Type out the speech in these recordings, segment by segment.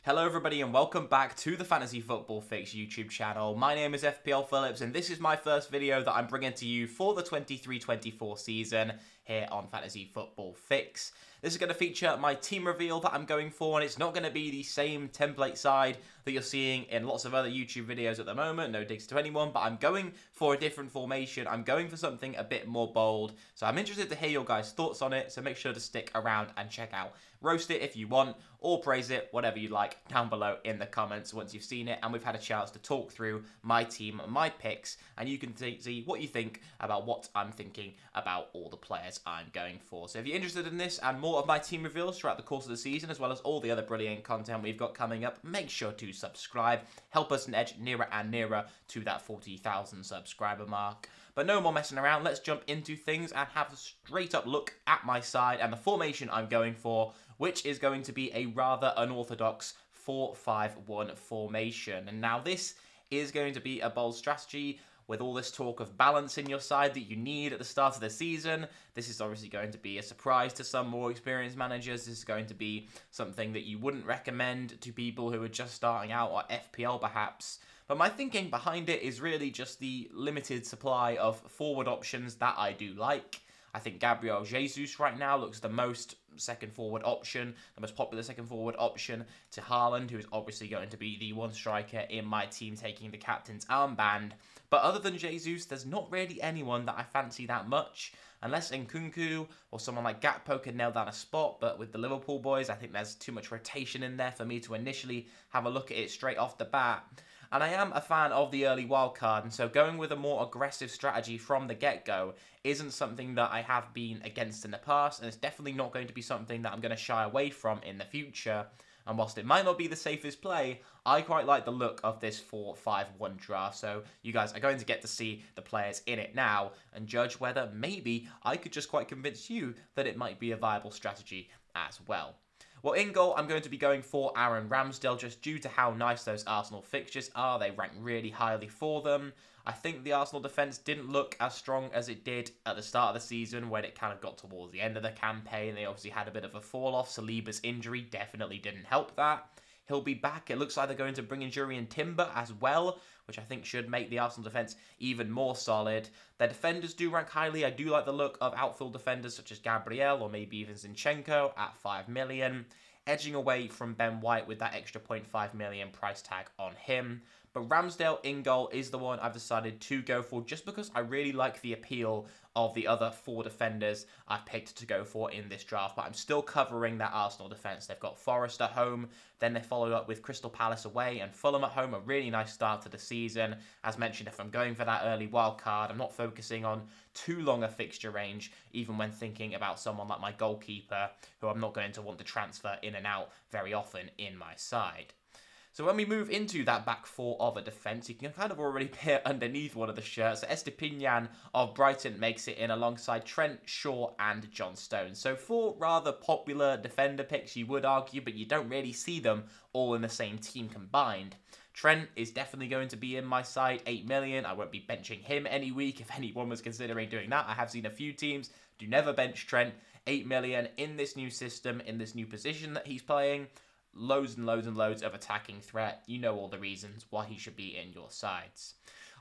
Hello everybody and welcome back to the Fantasy Football Fix YouTube channel. My name is FPL Phillips and this is my first video that I'm bringing to you for the 23-24 season here on Fantasy Football Fix. This is going to feature my team reveal that I'm going for, and it's not going to be the same template side that you're seeing in lots of other YouTube videos at the moment, no digs to anyone, but I'm going for a different formation. I'm going for something a bit more bold, so I'm interested to hear your guys' thoughts on it, so make sure to stick around and check out. Roast it if you want, or praise it, whatever you like, down below in the comments once you've seen it, and we've had a chance to talk through my team, my picks, and you can see what you think about what I'm thinking about all the players I'm going for. So if you're interested in this and more of my team reveals throughout the course of the season, as well as all the other brilliant content we've got coming up, make sure to subscribe. Help us edge nearer and nearer to that 40,000 subscriber mark. But no more messing around, let's jump into things and have a straight up look at my side and the formation I'm going for, which is going to be a rather unorthodox 4-5-1 formation. And now this is going to be a bold strategy with all this talk of balance in your side that you need at the start of the season. This is obviously going to be a surprise to some more experienced managers. This is going to be something that you wouldn't recommend to people who are just starting out, or FPL perhaps. But my thinking behind it is really just the limited supply of forward options that I do like. I think Gabriel Jesus right now looks the most second forward option, the most popular second forward option to Haaland, who is obviously going to be the one striker in my team taking the captain's armband. But other than Jesus, there's not really anyone that I fancy that much, unless Nkunku or someone like Gakpo could nail down a spot. But with the Liverpool boys, I think there's too much rotation in there for me to initially have a look at it straight off the bat. And I am a fan of the early wildcard, and so going with a more aggressive strategy from the get-go isn't something that I have been against in the past, and it's definitely not going to be something that I'm going to shy away from in the future. And whilst it might not be the safest play, I quite like the look of this 4-5-1 draft, so you guys are going to get to see the players in it now and judge whether maybe I could just quite convince you that it might be a viable strategy as well. Well, in goal, I'm going to be going for Aaron Ramsdale, just due to how nice those Arsenal fixtures are. They rank really highly for them. I think the Arsenal defence didn't look as strong as it did at the start of the season when it kind of got towards the end of the campaign. They obviously had a bit of a fall-off. Saliba's injury definitely didn't help that. He'll be back. It looks like they're going to bring in Jurriën Timber as well, which I think should make the Arsenal defence even more solid. Their defenders do rank highly. I do like the look of outfield defenders such as Gabriel or maybe even Zinchenko at 5 million. Edging away from Ben White with that extra 0.5 million price tag on him. But Ramsdale in goal is the one I've decided to go for just because I really like the appeal of the other four defenders I've picked to go for in this draft. But I'm still covering that Arsenal defence. They've got Forest at home, then they followed up with Crystal Palace away and Fulham at home. A really nice start to the season. As mentioned, if I'm going for that early wild card, I'm not focusing on too long a fixture range, even when thinking about someone like my goalkeeper, who I'm not going to want to transfer in and out very often in my side. So when we move into that back four of a defence, you can kind of already peer underneath one of the shirts. So Estepinian of Brighton makes it in alongside Trent, Shaw and John Stones. So four rather popular defender picks, you would argue, but you don't really see them all in the same team combined. Trent is definitely going to be in my side, 8 million. I won't be benching him any week if anyone was considering doing that. I have seen a few teams do never bench Trent. 8 million in this new system, in this new position that he's playing. Loads and loads and loads of attacking threat. You know all the reasons why he should be in your sides.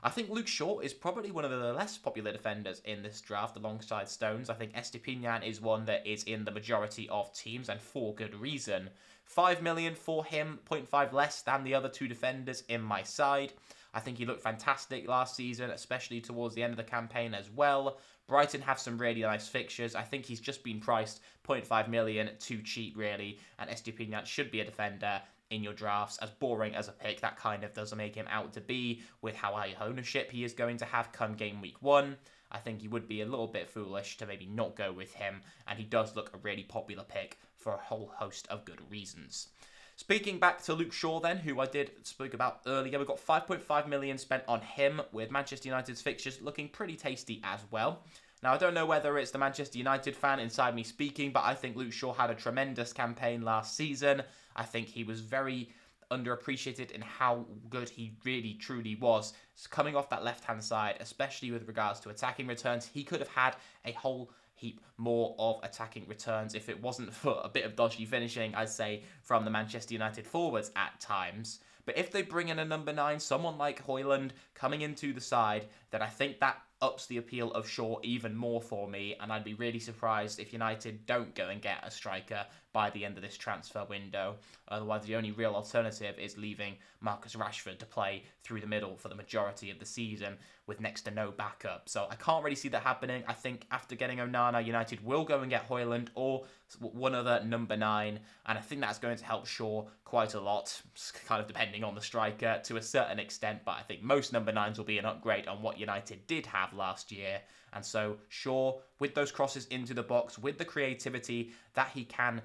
I think Luke Shaw is probably one of the less popular defenders in this draft alongside Stones. I think Estepinian is one that is in the majority of teams and for good reason. 5 million for him, 0.5 less than the other two defenders in my side. I think he looked fantastic last season, especially towards the end of the campaign as well. Brighton have some really nice fixtures. I think he's just been priced 0.5 million, too cheap really, and Estepinian should be a defender in your drafts. As boring as a pick that kind of does make him out to be, with how high ownership he is going to have come game week 1. I think he would be a little bit foolish to maybe not go with him, and he does look a really popular pick for a whole host of good reasons. Speaking back to Luke Shaw then, who I did speak about earlier, we've got 5.5 million spent on him, with Manchester United's fixtures looking pretty tasty as well. Now, I don't know whether it's the Manchester United fan inside me speaking, but I think Luke Shaw had a tremendous campaign last season. I think he was very underappreciated in how good he really truly was. So coming off that left-hand side, especially with regards to attacking returns, he could have had a whole heap more of attacking returns if it wasn't for a bit of dodgy finishing, I'd say, from the Manchester United forwards at times. But if they bring in a number 9, someone like Højlund coming into the side, then I think that ups the appeal of Shaw even more for me, and I'd be really surprised if United don't go and get a striker by the end of this transfer window. Otherwise, the only real alternative is leaving Marcus Rashford to play through the middle for the majority of the season with next to no backup. So I can't really see that happening. I think after getting Onana, United will go and get Højlund or one other number 9, and I think that's going to help Shaw quite a lot, kind of depending on the striker to a certain extent, but I think most number 9s will be an upgrade on what United did have last year. And so Shaw, with those crosses into the box, with the creativity that he can,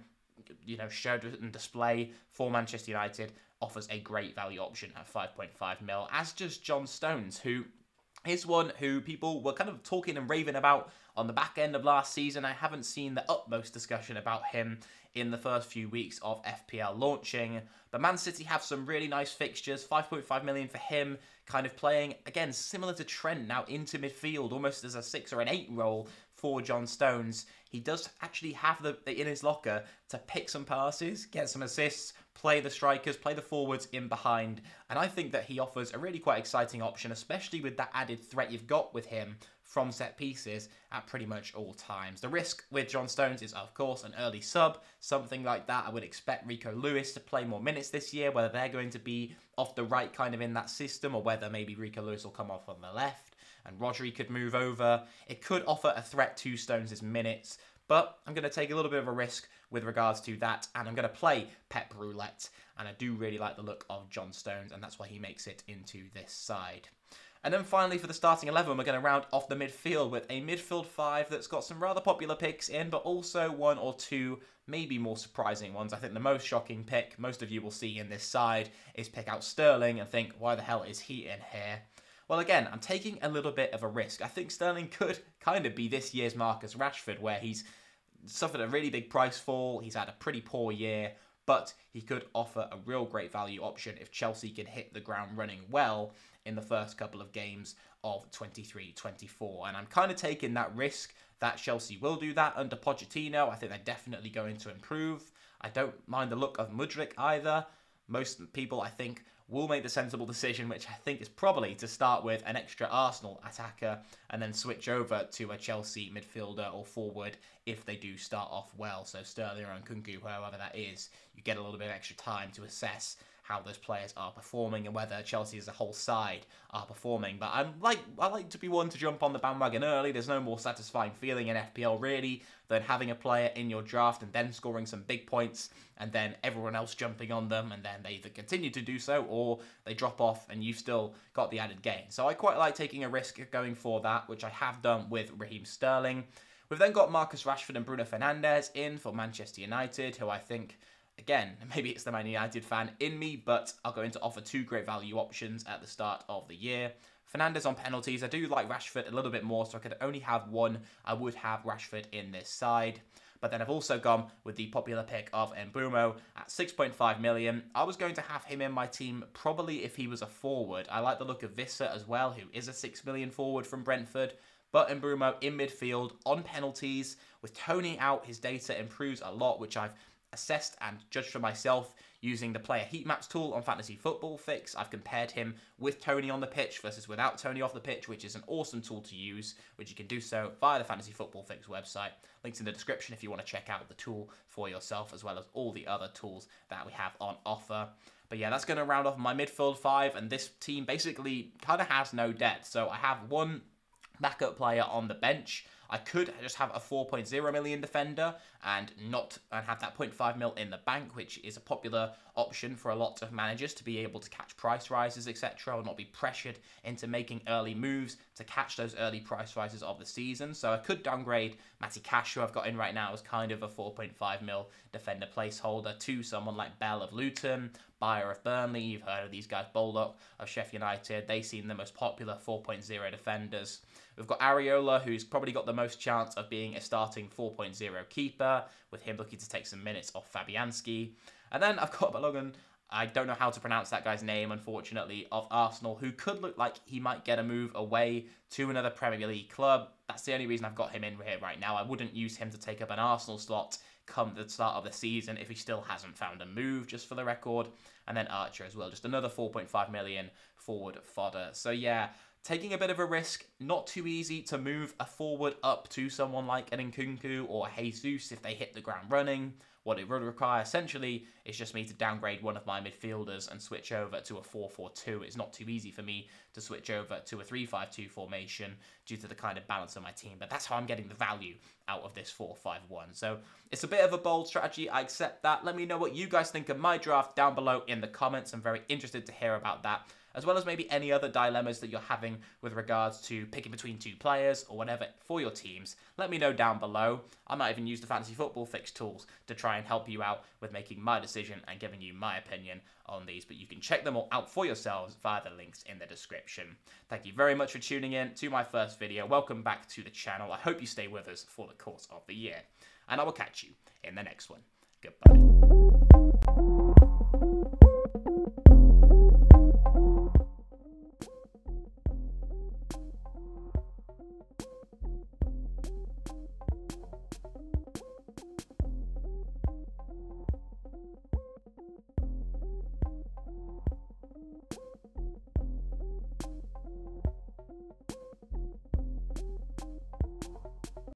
show and display for Manchester United, offers a great value option at 5.5 mil, as does John Stones, who is one who people were kind of talking and raving about on the back end of last season. I haven't seen the utmost discussion about him in the first few weeks of FPL launching. But Man City have some really nice fixtures, 5.5 million for him, kind of playing, again, similar to Trent now into midfield, almost as a 6 or an 8 role for John Stones. He does actually have the in his locker to pick some passes, get some assists, play the strikers, play the forwards in behind. And I think that he offers a really quite exciting option, especially with that added threat you've got with him from set pieces at pretty much all times. The risk with John Stones is, of course, an early sub, something like that. I would expect Rico Lewis to play more minutes this year, whether they're going to be off the right kind of in that system, or whether maybe Rico Lewis will come off on the left and Rodri could move over. It could offer a threat to Stones' minutes, but I'm going to take a little bit of a risk with regards to that, and I'm going to play Pep Roulette, and I do really like the look of John Stones, and that's why he makes it into this side. And then finally, for the starting 11, we're going to round off the midfield with a midfield 5 that's got some rather popular picks in, but also 1 or 2 maybe more surprising ones. I think the most shocking pick most of you will see in this side is pick out Sterling and think, why the hell is he in here? Well, again, I'm taking a little bit of a risk. I think Sterling could kind of be this year's Marcus Rashford, where he's suffered a really big price fall, he's had a pretty poor year, but he could offer a real great value option if Chelsea can hit the ground running well in the first couple of games of 23-24. And I'm kind of taking that risk that Chelsea will do that under Pochettino. I think they're definitely going to improve. I don't mind the look of Mudryk either. Most people, I think, will make the sensible decision, which I think is probably to start with an extra Arsenal attacker and then switch over to a Chelsea midfielder or forward if they do start off well. So Sterling or Nkunku, whoever that is, you get a little bit of extra time to assess how those players are performing and whether Chelsea as a whole side are performing. But I like to be one to jump on the bandwagon early. There's no more satisfying feeling in FPL really than having a player in your draft and then scoring some big points and then everyone else jumping on them, and then they either continue to do so or they drop off and you've still got the added gain. So I quite like taking a risk going for that, which I have done with Raheem Sterling. We've then got Marcus Rashford and Bruno Fernandes in for Manchester United, who I think, again, maybe it's the Man United fan in me, but are going to offer 2 great value options at the start of the year. Fernandes on penalties. I do like Rashford a little bit more, so I could only have one. I would have Rashford in this side. But then I've also gone with the popular pick of Mbeumo at 6.5 million. I was going to have him in my team probably if he was a forward. I like the look of Visser as well, who is a 6 million forward from Brentford. But Mbeumo in midfield on penalties. With Tony out, his data improves a lot, which I've assessed and judged for myself using the player heat maps tool on Fantasy Football Fix. I've compared him with Tony on the pitch versus without Tony off the pitch, which is an awesome tool to use, which you can do so via the Fantasy Football Fix website. Links in the description if you want to check out the tool for yourself, as well as all the other tools that we have on offer. But yeah, that's going to round off my midfield 5, and this team basically kind of has no depth. So I have one backup player on the bench. I could just have a 4.0 million defender and have that 0.5 mil in the bank, which is a popular option for a lot of managers to be able to catch price rises, etc., or not be pressured into making early moves to catch those early price rises of the season. So I could downgrade Matty Cash, who I've got in right now, as kind of a 4.5 mil defender placeholder, to someone like Bell of Luton, Bayer of Burnley. You've heard of these guys, Baldock of Sheffield United. They seem the most popular 4.0 defenders. We've got Areola, who's probably got the most chance of being a starting 4.0 keeper, with him looking to take some minutes off Fabianski. And then I've got Balogun. I don't know how to pronounce that guy's name, unfortunately, of Arsenal, who could look like he might get a move away to another Premier League club. That's the only reason I've got him in here right now. I wouldn't use him to take up an Arsenal slot come the start of the season if he still hasn't found a move, just for the record. And then Archer as well, just another 4.5 million forward fodder. So yeah, taking a bit of a risk, not too easy to move a forward up to someone like an Nkunku or Jesus if they hit the ground running. What it would require essentially is just me to downgrade one of my midfielders and switch over to a 4-4-2. It's not too easy for me to switch over to a 3-5-2 formation due to the kind of balance of my team. But that's how I'm getting the value out of this 4-5-1. So it's a bit of a bold strategy. I accept that. Let me know what you guys think of my draft down below in the comments. I'm very interested to hear about that, as well as maybe any other dilemmas that you're having with regards to picking between two players or whatever for your teams. Let me know down below. I might even use the Fantasy Football Fix tools to try and help you out with making my decision and giving you my opinion on these, but you can check them all out for yourselves via the links in the description. Thank you very much for tuning in to my first video. Welcome back to the channel. I hope you stay with us for the course of the year, and I will catch you in the next one. Goodbye.